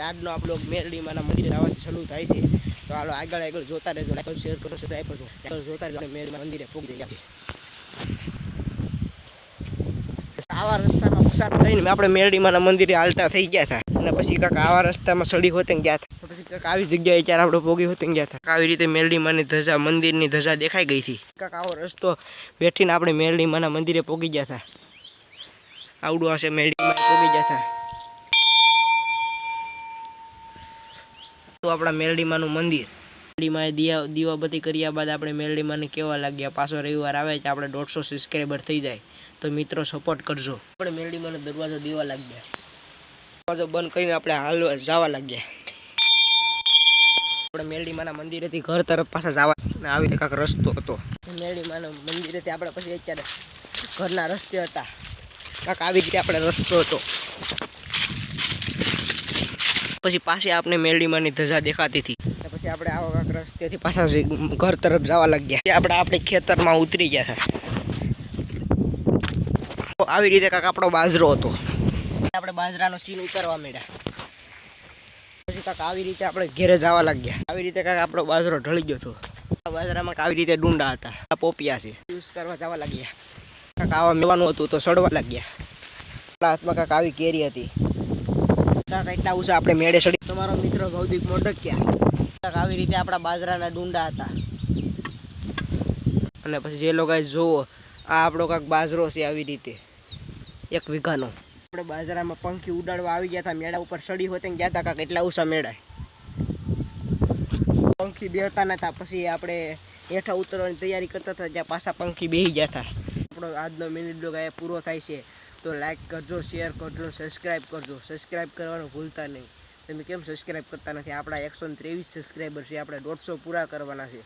આજનો આપણો મેરડીમાંના મંદિરે આવવાથી શરૂ થાય છે. તો હાલો આગળ જોતા રહેજો, લાઈક શેર કરો, સબસ્ક્રાઈબ કરજો. આગળ જોતા રહેજો, મેરડીમાં મંદિરે પહોંચી ગયા. આવા રસ્તામાં પસાર થઈને આપણે મેરડીમાંના મંદિરે હાલતા થઈ ગયા હતા. અને પછી કાંક આવા રસ્તામાં સડી હોતે ગયા હતા. પછી કાંક આવી જગ્યાએ ત્યારે આપણે ભોગી હોતે ગયા હતા. આવી રીતે મેરડીમાંની ધજા, મંદિરની ધજા દેખાઈ ગઈ હતી. કાંક આવો રસ્તો બેઠીને આપણે મેરડીમાંના મંદિરે પહોંચી ગયા હતા. આવડું હશે મેરડીમાં પહોંચી ગયા હતા. તો આપણા મેરડીમાંનું મંદિર, મેરડીમાં દીવાબત્તી કર્યા બાદ આપણે મેરડીમાંને કેવા લાગ્યા. પાછો રવિવાર આવે છે, આપણે 150 સબસ્ક્રાઈબર થઈ જાય તો મિત્રો સપોર્ટ કરજો. આપણે મેરડીમાંનો દરવાજો દેવા લાગ્યા. દરવાજો બંધ કરીને આપણે હાલવા જવા લાગ્યા. આપણે મેરડીમાંના મંદિરેથી ઘર તરફ પાછા જવા, આવી રીતે કાંક રસ્તો હતો. મેરડીમાંના મંદિરેથી આપણે પછી અત્યારે ઘરના રસ્તે હતા. કાંક આવી રીતે આપણે રસ્તો હતો. પછી પાછી આપણે મેરડીમાંની ધજા દેખાતી હતી. પછી આપણે આવા કાંક રસ્તેથી પાછા ઘર તરફ જવા લાગ્યા. આપણે ખેતરમાં ઉતરી ગયા હતા. આવી રીતે કાંક આપણો બાજરો હતો. આપણે બાજરાનો સીન ઉતારવા માંડ્યા. પછી કાંક આવી રીતે આપણે ઘેરે જવા લાગ્યા. આવી રીતે કાંક આપણો બાજરો ઢળી ગયો હતો. બાજરામાં આવી રીતે ડુંડા હતા, પોપિયા છે, યુઝ કરવા જવા લાગ્યા. કાંક આવા મેવાનું હતું તો સડવા લાગ્યા. આપણા હાથમાં કાંક આવી કેરી હતી. કાંક એટલા ઉષા આપણે મેળે સડી. તમારો મિત્ર ભૌતિક મોટક્યા. કાંક આવી રીતે આપણા બાજરાના ડુંડા હતા. અને પછી જે લોકો જોવો, આ આપણો કાંક બાજરો છે. આવી રીતે 1 વીઘાનો. આપણે બાજરામાં પંખી ઉડાડવા આવી ગયા હતા. મેળા ઉપર સડી હોતે ગયા હતા. કાંક એટલા ઉષા મેળાય પંખી બેહતા નતા. પછી આપણે હેઠા ઉતરવાની તૈયારી કરતા હતા, ત્યાં પાછા પંખી બેસી ગયા હતા. આપણો આજનો મિનિટ બ્લોગ અહીંયા પૂરો થાય છે. તો લાઈક કરજો, શેર કરજો, સબસ્ક્રાઈબ કરજો. સબસ્ક્રાઈબ કરવાનું ભૂલતા નહીં. તમે કેમ સબસ્ક્રાઈબ કરતા નથી? આપણા 123 સબસ્ક્રાઈબર છે, આપણે 150 પૂરા કરવાના છે.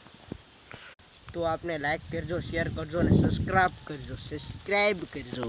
તો આપને લાઈક કરજો, શેર કરજો અને સબસ્ક્રાઈબ કરજો.